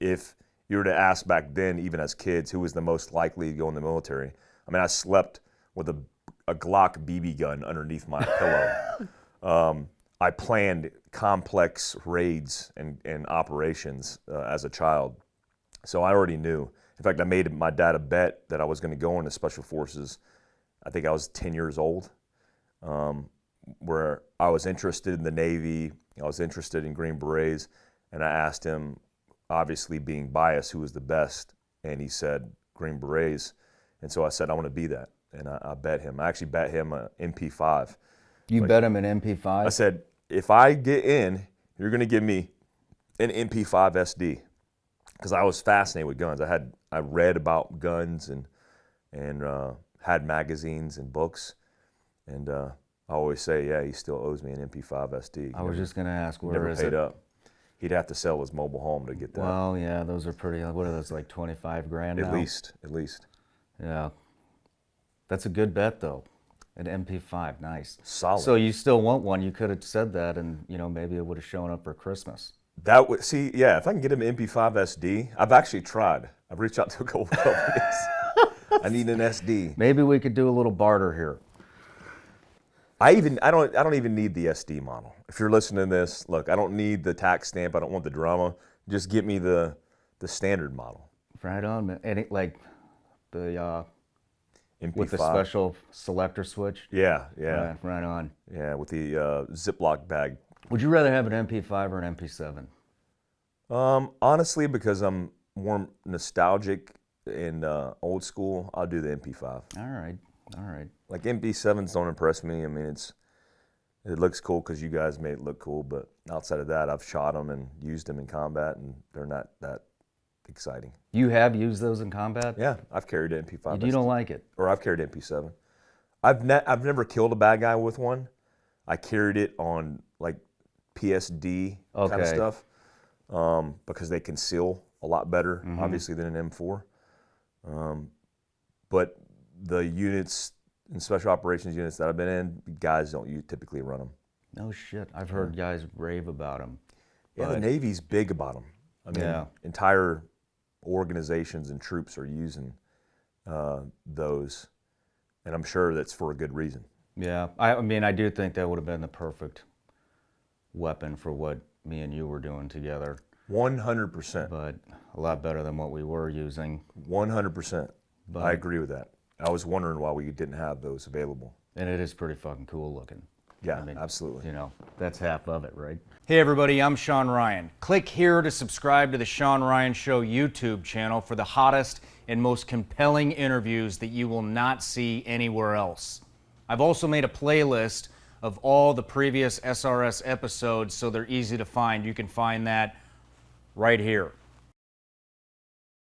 if you were to ask back then, even as kids, who was the most likely to go in the military, I mean, I slept with a Glock BB gun underneath my pillow. I planned complex raids and operations as a child. So I already knew. In fact, I made my dad a bet that I was going to go into Special Forces. I think I was 10 years old, where I was interested in the Navy. I was interested in Green Berets. And I asked him, obviously being biased, who was the best. And he said, Green Berets. And so I said, I want to be that. And I bet him. I actually bet him an MP5. You bet him an MP5? I said, if I get in, you're going to give me an MP5 SD. Because I was fascinated with guns. I read about guns and had magazines and books. And I always say, yeah, he still owes me an MP5 SD. I was just going to ask, where never is paid it? up. He'd have to sell his mobile home to get that. Well, yeah, those are pretty, what are those, like 25 grand now? At least. Yeah. That's a good bet, though. An MP5, nice. Solid. So you still want one. You could have said that, and maybe it would have shown up for Christmas. That would, see, yeah, if I can get him an MP5 SD, I've actually tried. I've reached out to a couple of companies. I need an SD. Maybe we could do a little barter here. I don't even need the SD model. If you're listening to this, look, I don't need the tax stamp. I don't want the drama. Just get me the standard model. Right on, man. And like the MP5. with the special selector switch. Yeah. Right on. Yeah, with the Ziploc bag. Would you rather have an MP5 or an MP7? Honestly, because I'm more nostalgic and old school, I'll do the MP5. All right. Like MP7s don't impress me. I mean, it looks cool because you guys made it look cool, but outside of that, I've shot them and used them in combat, and they're not that exciting. You have used those in combat? Yeah, I've carried an MP5. You don't like it? Or I've carried an MP7. I've never killed a bad guy with one. I carried it on like PSD kind of stuff because they conceal a lot better, obviously, than an M4. But the units and special operations units that I've been in, guys don't typically run them. No shit. I've heard guys rave about them. Yeah, the Navy's big about them. I mean, entire organizations and troops are using those, and I'm sure that's for a good reason. Yeah, I mean, I do think that would have been the perfect weapon for what me and you were doing together. 100%. But a lot better than what we were using. 100%. I agree with that. I was wondering why we didn't have those available. And it is pretty fucking cool looking. Yeah, I mean, absolutely. That's half of it, right? Hey everybody, I'm Shawn Ryan. Click here to subscribe to the Shawn Ryan Show YouTube channel for the hottest and most compelling interviews that you will not see anywhere else. I've also made a playlist of all the previous SRS episodes so they're easy to find. You can find that right here.